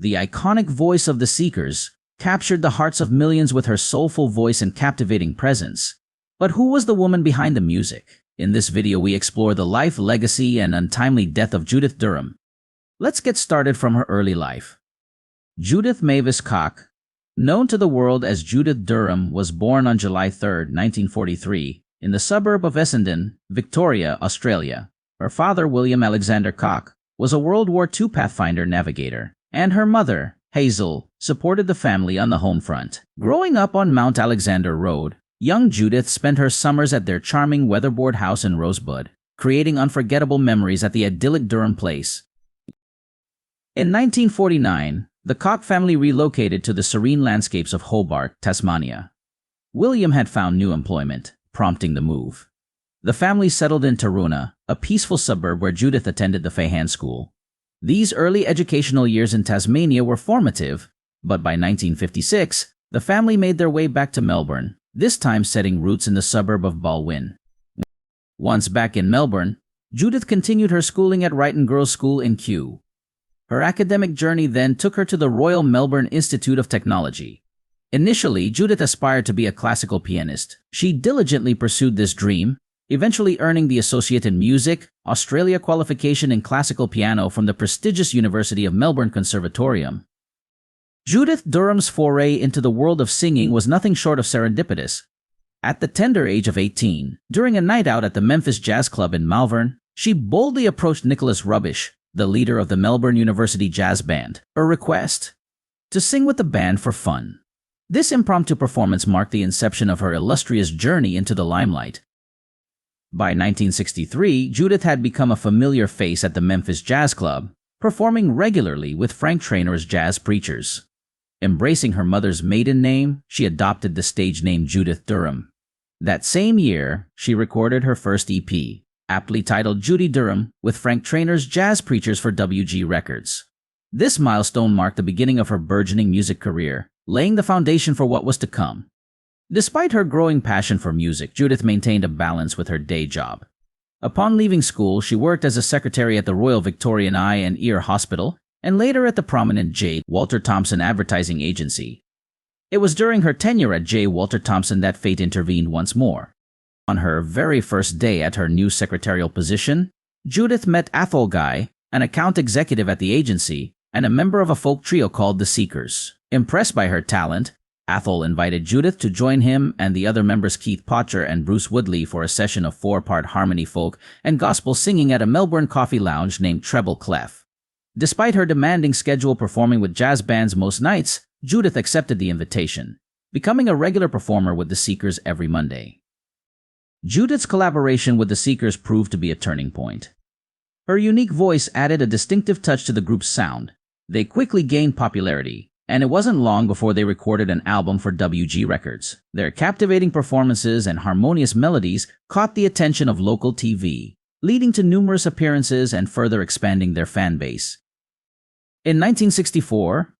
The iconic voice of the Seekers captured the hearts of millions with her soulful voice and captivating presence. But who was the woman behind the music? In this video, we explore the life, legacy, and untimely death of Judith Durham. Let's get started from her early life. Judith Mavis Koch, known to the world as Judith Durham, was born on July 3, 1943, in the suburb of Essendon, Victoria, Australia. Her father, William Alexander Koch, was a World War II Pathfinder navigator, and her mother, Hazel, supported the family on the home front. Growing up on Mount Alexander Road, young Judith spent her summers at their charming weatherboard house in Rosebud, creating unforgettable memories at the idyllic Durham place. In 1949, the Koch family relocated to the serene landscapes of Hobart, Tasmania. William had found new employment, prompting the move. The family settled in Taroona, a peaceful suburb where Judith attended the Feihan School. These early educational years in Tasmania were formative, but by 1956, the family made their way back to Melbourne, this time setting roots in the suburb of Balwyn. Once back in Melbourne, Judith continued her schooling at Wrighton Girls' School in Kew. Her academic journey then took her to the Royal Melbourne Institute of Technology. Initially, Judith aspired to be a classical pianist. She diligently pursued this dream, eventually earning the Associate in Music, Australia qualification in classical piano from the prestigious University of Melbourne Conservatorium. Judith Durham's foray into the world of singing was nothing short of serendipitous. At the tender age of 18, during a night out at the Memphis Jazz Club in Malvern, she boldly approached Nicholas Rubbish, the leader of the Melbourne University Jazz Band, her request to sing with the band for fun. This impromptu performance marked the inception of her illustrious journey into the limelight. By 1963, Judith had become a familiar face at the Memphis Jazz Club, performing regularly with Frank Trainor's jazz preachers. Embracing her mother's maiden name, she adopted the stage name Judith Durham. That same year, she recorded her first EP, aptly titled Judy Durham, with Frank Trainor's jazz preachers for WG Records. This milestone marked the beginning of her burgeoning music career, laying the foundation for what was to come. Despite her growing passion for music, Judith maintained a balance with her day job. Upon leaving school, she worked as a secretary at the Royal Victorian Eye and Ear Hospital, and later at the prominent J. Walter Thompson Advertising Agency. It was during her tenure at J. Walter Thompson that fate intervened once more. On her very first day at her new secretarial position, Judith met Athol Guy, an account executive at the agency, and a member of a folk trio called the Seekers. Impressed by her talent, Athol invited Judith to join him and the other members Keith Potcher and Bruce Woodley for a session of 4-part harmony folk and gospel singing at a Melbourne coffee lounge named Treble Clef. Despite her demanding schedule performing with jazz bands most nights, Judith accepted the invitation, becoming a regular performer with the Seekers every Monday. Judith's collaboration with the Seekers proved to be a turning point. Her unique voice added a distinctive touch to the group's sound. They quickly gained popularity, and it wasn't long before they recorded an album for WG Records. Their captivating performances and harmonious melodies caught the attention of local TV, leading to numerous appearances and further expanding their fan base. In 1964,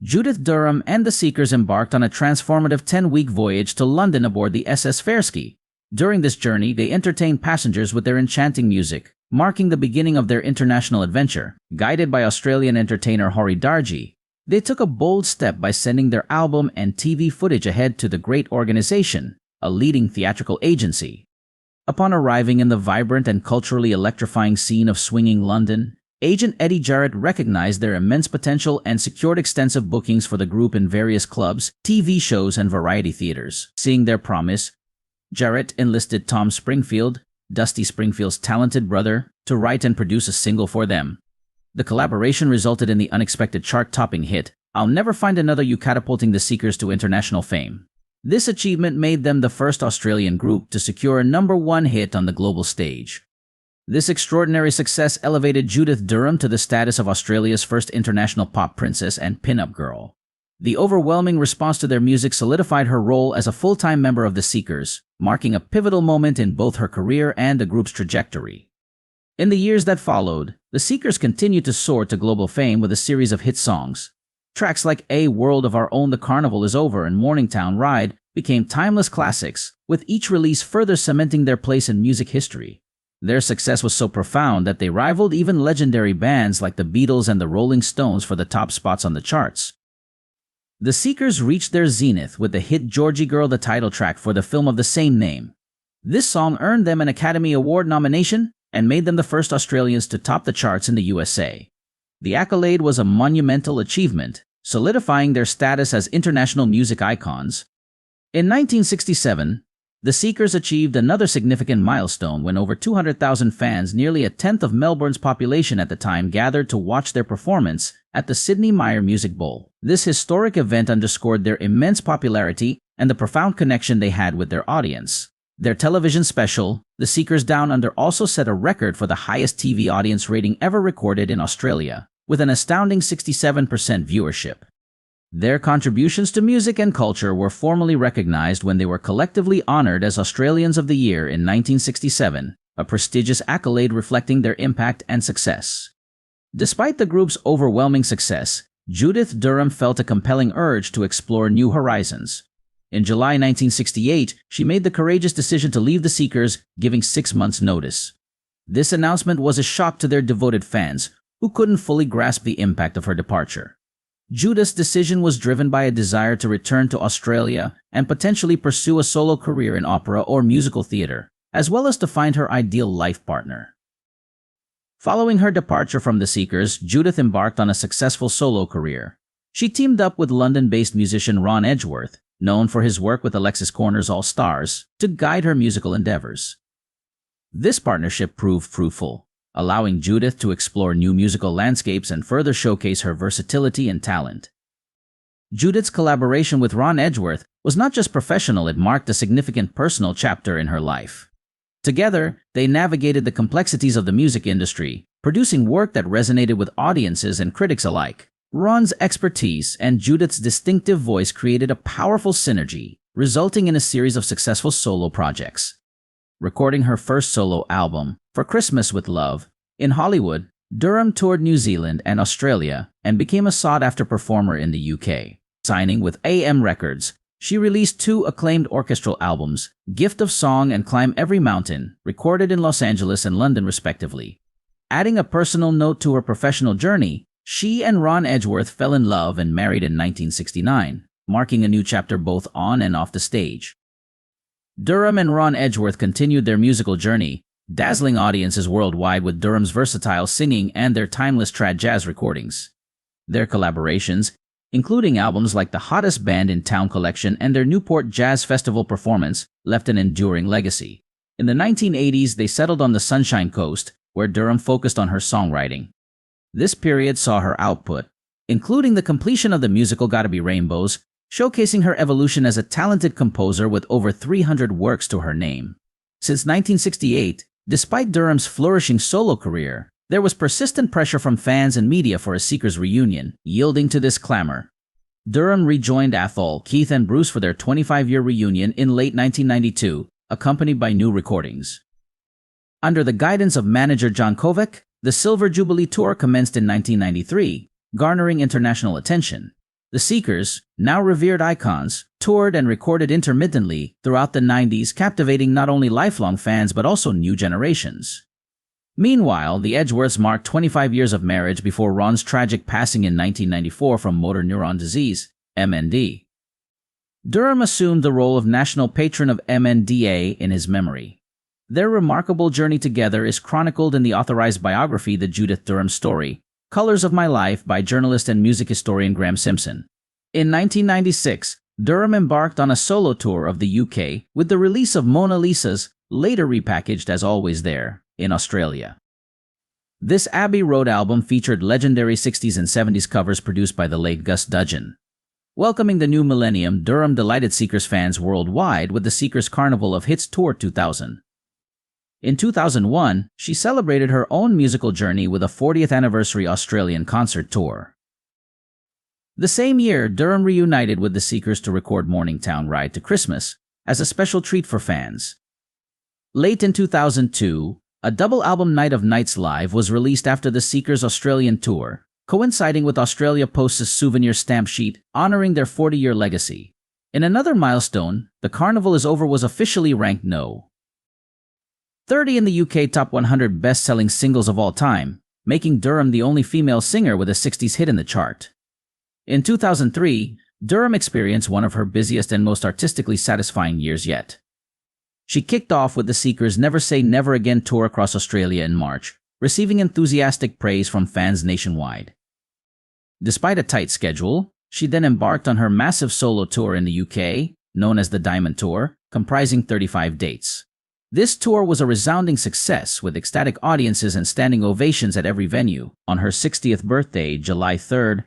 Judith Durham and the Seekers embarked on a transformative 10-week voyage to London aboard the SS Fairsky. During this journey, they entertained passengers with their enchanting music, marking the beginning of their international adventure. Guided by Australian entertainer Hori Darji, they took a bold step by sending their album and TV footage ahead to the Great Organization, a leading theatrical agency. Upon arriving in the vibrant and culturally electrifying scene of swinging London, agent Eddie Jarrett recognized their immense potential and secured extensive bookings for the group in various clubs, TV shows, and variety theaters. Seeing their promise, Jarrett enlisted Tom Springfield, Dusty Springfield's talented brother, to write and produce a single for them. The collaboration resulted in the unexpected chart-topping hit, I'll Never Find Another You, catapulting the Seekers to international fame. This achievement made them the first Australian group to secure a #1 hit on the global stage. This extraordinary success elevated Judith Durham to the status of Australia's first international pop princess and pin-up girl. The overwhelming response to their music solidified her role as a full-time member of the Seekers, marking a pivotal moment in both her career and the group's trajectory. In the years that followed, the Seekers continued to soar to global fame with a series of hit songs. Tracks like A World of Our Own, The Carnival Is Over, and Morningtown Ride became timeless classics, with each release further cementing their place in music history. Their success was so profound that they rivaled even legendary bands like the Beatles and the Rolling Stones for the top spots on the charts. The Seekers reached their zenith with the hit Georgie Girl, the title track for the film of the same name. This song earned them an Academy Award nomination and made them the first Australians to top the charts in the USA. The accolade was a monumental achievement, solidifying their status as international music icons. In 1967, the Seekers achieved another significant milestone when over 200,000 fans, nearly a tenth of Melbourne's population at the time, gathered to watch their performance at the Sydney Myer Music Bowl. This historic event underscored their immense popularity and the profound connection they had with their audience. Their television special, The Seekers Down Under, also set a record for the highest TV audience rating ever recorded in Australia, with an astounding 67% viewership. Their contributions to music and culture were formally recognized when they were collectively honored as Australians of the Year in 1967, a prestigious accolade reflecting their impact and success. Despite the group's overwhelming success, Judith Durham felt a compelling urge to explore new horizons. In July 1968, she made the courageous decision to leave the Seekers, giving 6 months' notice. This announcement was a shock to their devoted fans, who couldn't fully grasp the impact of her departure. Judith's decision was driven by a desire to return to Australia and potentially pursue a solo career in opera or musical theater, as well as to find her ideal life partner. Following her departure from the Seekers, Judith embarked on a successful solo career. She teamed up with London-based musician Ron Edgeworth, known for his work with Alexis Korner's All Stars, to guide her musical endeavors. This partnership proved fruitful, allowing Judith to explore new musical landscapes and further showcase her versatility and talent. Judith's collaboration with Ron Edgeworth was not just professional, it marked a significant personal chapter in her life. Together, they navigated the complexities of the music industry, producing work that resonated with audiences and critics alike. Ron's expertise and Judith's distinctive voice created a powerful synergy, resulting in a series of successful solo projects. Recording her first solo album, For Christmas with Love, in Hollywood, Durham toured New Zealand and Australia and became a sought-after performer in the UK. Signing with AM Records, she released 2 acclaimed orchestral albums, Gift of Song and Climb Every Mountain, recorded in Los Angeles and London respectively. Adding a personal note to her professional journey, she and Ron Edgeworth fell in love and married in 1969, marking a new chapter both on and off the stage. Durham and Ron Edgeworth continued their musical journey, dazzling audiences worldwide with Durham's versatile singing and their timeless trad jazz recordings. Their collaborations, including albums like The Hottest Band in Town Collection and their Newport Jazz Festival performance, left an enduring legacy. In the 1980s, they settled on the Sunshine Coast, where Durham focused on her songwriting. This period saw her output, including the completion of the musical Gotta Be Rainbows, showcasing her evolution as a talented composer with over 300 works to her name. Since 1968, despite Durham's flourishing solo career, there was persistent pressure from fans and media for a Seekers reunion. Yielding to this clamor, Durham rejoined Athol, Keith and Bruce for their 25-year reunion in late 1992, accompanied by new recordings. Under the guidance of manager John Kovac, the Silver Jubilee Tour commenced in 1993, garnering international attention. The Seekers, now revered icons, toured and recorded intermittently throughout the 90s, captivating not only lifelong fans but also new generations. Meanwhile, the Edgeworths marked 25 years of marriage before Ron's tragic passing in 1994 from motor neuron disease, MND. Durham assumed the role of national patron of MNDA in his memory. Their remarkable journey together is chronicled in the authorized biography The Judith Durham Story, Colors of My Life by journalist and music historian Graham Simpson. In 1996, Durham embarked on a solo tour of the UK with the release of Mona Lisa's, later repackaged as Always There, in Australia. This Abbey Road album featured legendary 60s and 70s covers produced by the late Gus Dudgeon. Welcoming the new millennium, Durham delighted Seekers fans worldwide with the Seekers Carnival of Hits Tour 2000. In 2001, she celebrated her own musical journey with a 40th anniversary Australian concert tour. The same year, Durham reunited with the Seekers to record Morningtown Ride to Christmas as a special treat for fans. Late in 2002, a double album Night of Nights Live was released after the Seekers' Australian tour, coinciding with Australia Post's souvenir stamp sheet honoring their 40-year legacy. In another milestone, The Carnival Is Over was officially ranked No. 30 in the UK top 100 best-selling singles of all time, making Durham the only female singer with a 60s hit in the chart. In 2003, Durham experienced one of her busiest and most artistically satisfying years yet. She kicked off with the Seekers' Never Say Never Again tour across Australia in March, receiving enthusiastic praise from fans nationwide. Despite a tight schedule, she then embarked on her massive solo tour in the UK, known as the Diamond Tour, comprising 35 dates. This tour was a resounding success, with ecstatic audiences and standing ovations at every venue. On her 60th birthday, July 3rd,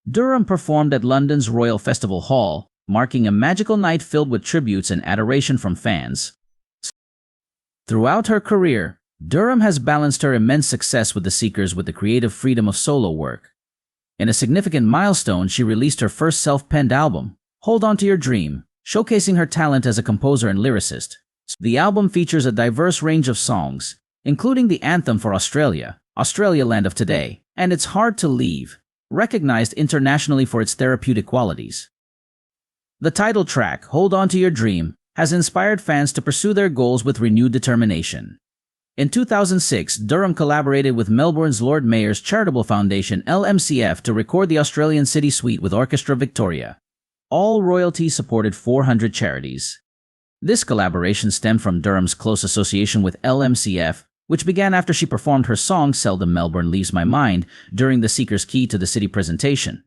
Durham performed at London's Royal Festival Hall, marking a magical night filled with tributes and adoration from fans. Throughout her career, Durham has balanced her immense success with the Seekers with the creative freedom of solo work. In a significant milestone, she released her first self-penned album, Hold On To Your Dream, showcasing her talent as a composer and lyricist. The album features a diverse range of songs, including the anthem for Australia, Australia Land of Today, and It's Hard to Leave, recognized internationally for its therapeutic qualities. The title track, Hold On To Your Dream, has inspired fans to pursue their goals with renewed determination. In 2006, Durham collaborated with Melbourne's Lord Mayor's charitable foundation LMCF to record the Australian City Suite with Orchestra Victoria. All royalties supported 400 charities. This collaboration stemmed from Durham's close association with LMCF, which began after she performed her song Seldom Melbourne Leaves My Mind during the Seekers' Key to the City presentation.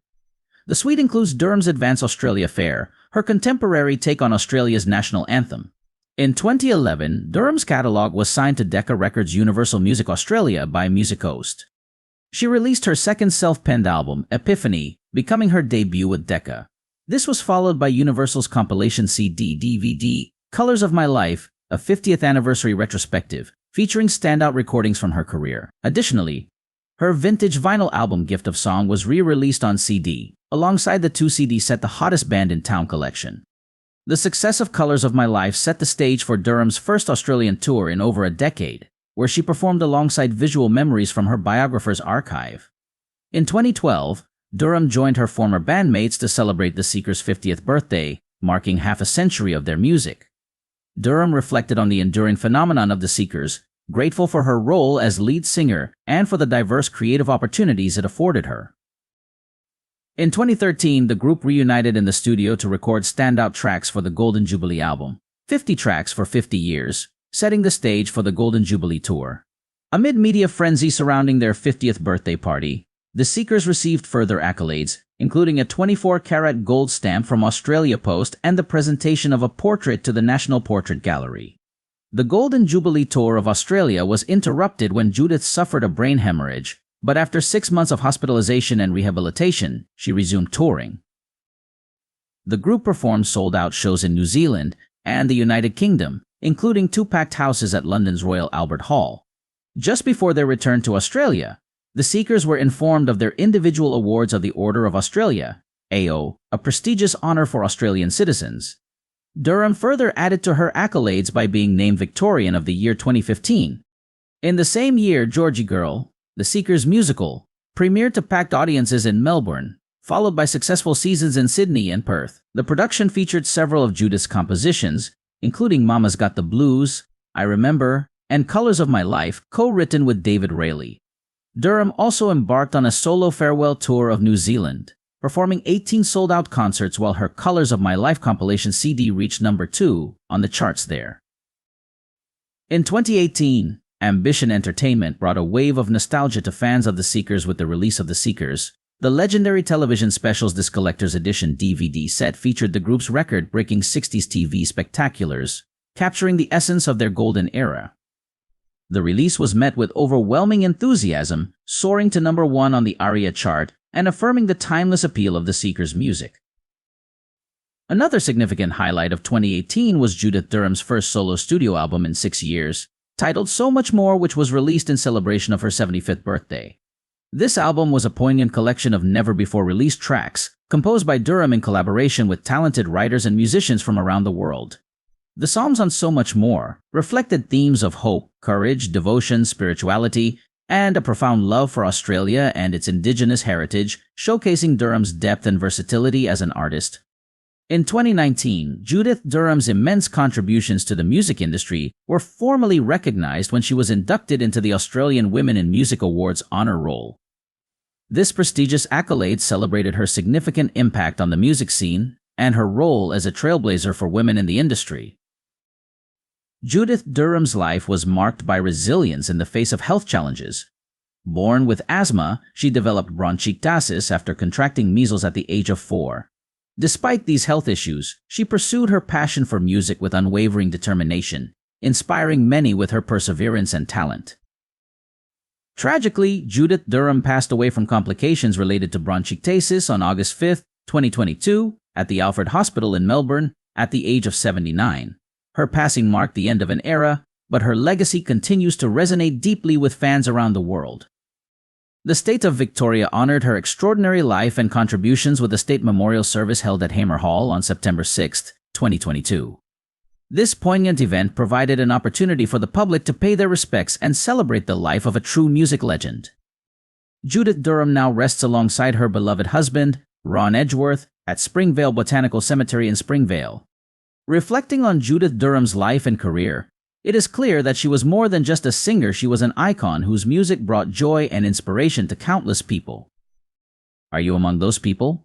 The suite includes Durham's Advance Australia Fair, her contemporary take on Australia's national anthem. In 2011, Durham's catalogue was signed to Decca Records Universal Music Australia by Music Coast. She released her second self-penned album, Epiphany, becoming her debut with Decca. This was followed by Universal's compilation CD/DVD, Colors of My Life, a 50th anniversary retrospective, featuring standout recordings from her career. Additionally, her vintage vinyl album Gift of Song was re-released on CD, alongside the 2 CD set The Hottest Band in Town collection. The success of Colors of My Life set the stage for Durham's first Australian tour in over a decade, where she performed alongside visual memories from her biographer's archive. In 2012, Durham joined her former bandmates to celebrate the Seekers' 50th birthday, marking half a century of their music. Durham reflected on the enduring phenomenon of the Seekers, grateful for her role as lead singer and for the diverse creative opportunities it afforded her. In 2013, the group reunited in the studio to record standout tracks for the Golden Jubilee album, 50 tracks for 50 years, setting the stage for the Golden Jubilee tour. Amid media frenzy surrounding their 50th birthday party, the Seekers received further accolades, including a 24-carat gold stamp from Australia Post and the presentation of a portrait to the National Portrait Gallery. The Golden Jubilee tour of Australia was interrupted when Judith suffered a brain hemorrhage, but after 6 months of hospitalization and rehabilitation, she resumed touring. The group performed sold-out shows in New Zealand and the United Kingdom, including 2 packed houses at London's Royal Albert Hall. Just before their return to Australia, the Seekers were informed of their individual awards of the Order of Australia, AO, a prestigious honor for Australian citizens. Durham further added to her accolades by being named Victorian of the Year 2015. In the same year, Georgie Girl, the Seekers musical, premiered to packed audiences in Melbourne, followed by successful seasons in Sydney and Perth. The production featured several of Judith's compositions, including Mama's Got the Blues, I Remember, and Colors of My Life, co-written with David Rayleigh. Durham also embarked on a solo farewell tour of New Zealand, performing 18 sold-out concerts while her Colors of My Life compilation CD reached number 2 on the charts there. In 2018, Ambition Entertainment brought a wave of nostalgia to fans of the Seekers with the release of The Seekers. The legendary television specials This Collector's Edition DVD set featured the group's record-breaking 60s TV spectaculars, capturing the essence of their golden era. The release was met with overwhelming enthusiasm, soaring to number 1 on the ARIA chart and affirming the timeless appeal of the Seekers' music. Another significant highlight of 2018 was Judith Durham's first solo studio album in 6 years, titled So Much More, which was released in celebration of her 75th birthday. This album was a poignant collection of never-before-released tracks, composed by Durham in collaboration with talented writers and musicians from around the world. The songs on So Much More reflected themes of hope, courage, devotion, spirituality, and a profound love for Australia and its indigenous heritage, showcasing Durham's depth and versatility as an artist. In 2019, Judith Durham's immense contributions to the music industry were formally recognized when she was inducted into the Australian Women in Music Awards Honor Roll. This prestigious accolade celebrated her significant impact on the music scene and her role as a trailblazer for women in the industry. Judith Durham's life was marked by resilience in the face of health challenges. Born with asthma, she developed bronchiectasis after contracting measles at the age of 4. Despite these health issues, she pursued her passion for music with unwavering determination, inspiring many with her perseverance and talent. Tragically, Judith Durham passed away from complications related to bronchiectasis on August 5, 2022, at the Alfred Hospital in Melbourne at the age of 79. Her passing marked the end of an era, but her legacy continues to resonate deeply with fans around the world. The state of Victoria honored her extraordinary life and contributions with a state memorial service held at Hamer Hall on September 6, 2022. This poignant event provided an opportunity for the public to pay their respects and celebrate the life of a true music legend. Judith Durham now rests alongside her beloved husband, Ron Edgeworth, at Springvale Botanical Cemetery in Springvale. Reflecting on Judith Durham's life and career, it is clear that she was more than just a singer. She was an icon whose music brought joy and inspiration to countless people. Are you among those people?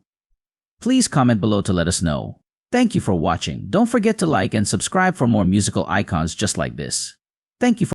Please comment below to let us know. Thank you for watching. Don't forget to like and subscribe for more musical icons just like this. Thank you for